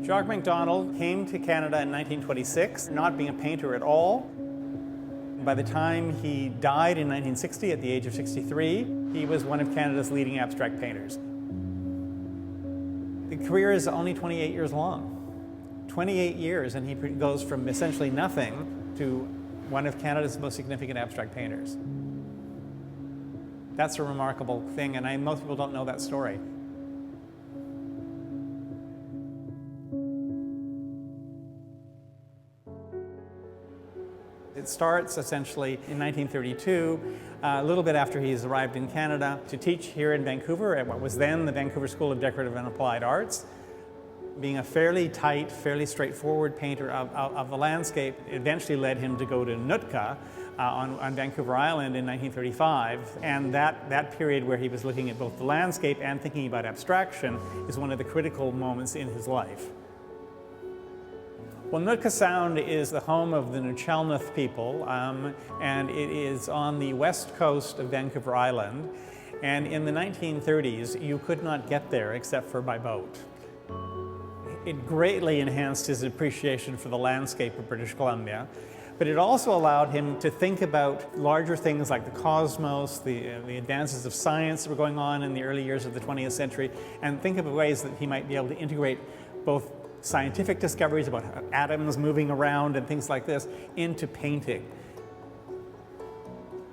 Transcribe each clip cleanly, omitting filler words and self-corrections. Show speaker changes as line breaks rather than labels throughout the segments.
Jock Macdonald came to Canada in 1926, not being a painter at all. By the time he died in 1960, at the age of 63, he was one of Canada's leading abstract painters. The career is only 28 years long. 28 years, and he goes from essentially nothing to one of Canada's most significant abstract painters. That's a remarkable thing, and most people don't know that story. It starts essentially in 1932, a little bit after he's arrived in Canada, to teach here in Vancouver at what was then the Vancouver School of Decorative and Applied Arts. Being a fairly tight, fairly straightforward painter of the landscape, eventually led him to go to Nootka on Vancouver Island in 1935. And that period where he was looking at both the landscape and thinking about abstraction is one of the critical moments in his life. Well, Nootka Sound is the home of the Nuu-chah-nulth people, and it is on the west coast of Vancouver Island. And in the 1930s, you could not get there except for by boat. It greatly enhanced his appreciation for the landscape of British Columbia, but it also allowed him to think about larger things like the cosmos, the advances of science that were going on in the early years of the 20th century, and think of ways that he might be able to integrate both scientific discoveries about atoms moving around and things like this into painting.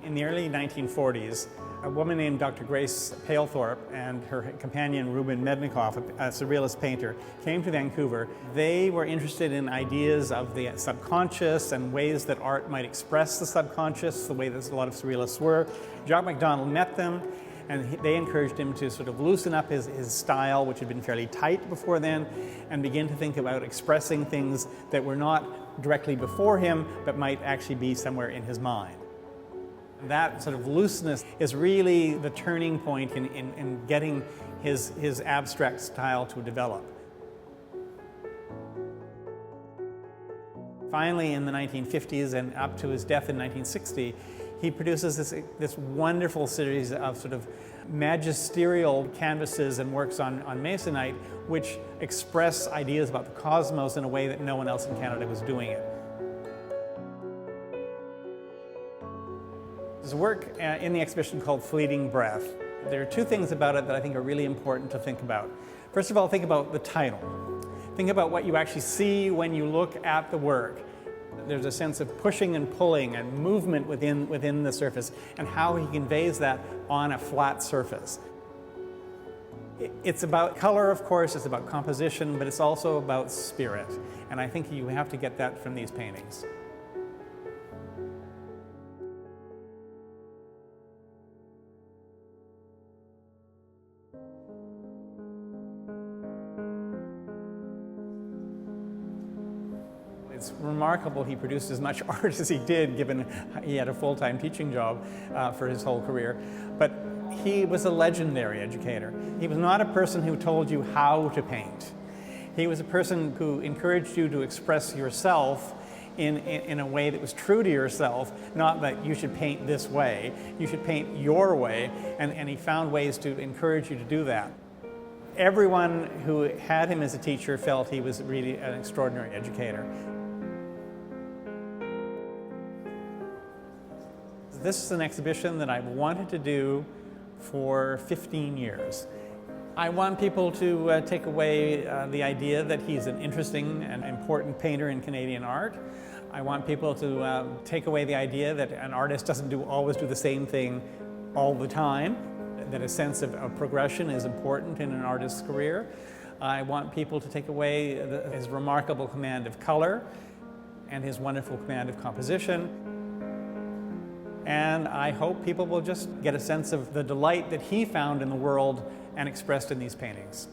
In the early 1940s, a woman named Dr. Grace Palethorpe and her companion Ruben Mednikoff, a surrealist painter, came to Vancouver. They were interested in ideas of the subconscious and ways that art might express the subconscious, the way that a lot of surrealists were. Jock Macdonald met them, and they encouraged him to sort of loosen up his style, which had been fairly tight before then, and begin to think about expressing things that were not directly before him, but might actually be somewhere in his mind. That sort of looseness is really the turning point in getting his abstract style to develop. Finally, in the 1950s and up to his death in 1960, he produces this wonderful series of sort of magisterial canvases and works on masonite, which express ideas about the cosmos in a way that no one else in Canada was doing it. There's a work in the exhibition called Fleeting Breath. There are two things about it that I think are really important to think about. First of all, think about the title. Think about what you actually see when you look at the work. There's a sense of pushing and pulling and movement within the surface, and how he conveys that on a flat surface. It's about color, of course, it's about composition, but it's also about spirit. And I think you have to get that from these paintings. It's remarkable he produced as much art as he did, given he had a full-time teaching job for his whole career. But he was a legendary educator. He was not a person who told you how to paint. He was a person who encouraged you to express yourself in a way that was true to yourself, not that you should paint this way. You should paint your way, and he found ways to encourage you to do that. Everyone who had him as a teacher felt he was really an extraordinary educator. This is an exhibition that I've wanted to do for 15 years. I want people to take away the idea that he's an interesting and important painter in Canadian art. I want people to take away the idea that an artist doesn't always do the same thing all the time, that a sense of progression is important in an artist's career. I want people to take away his remarkable command of color and his wonderful command of composition. And I hope people will just get a sense of the delight that he found in the world and expressed in these paintings.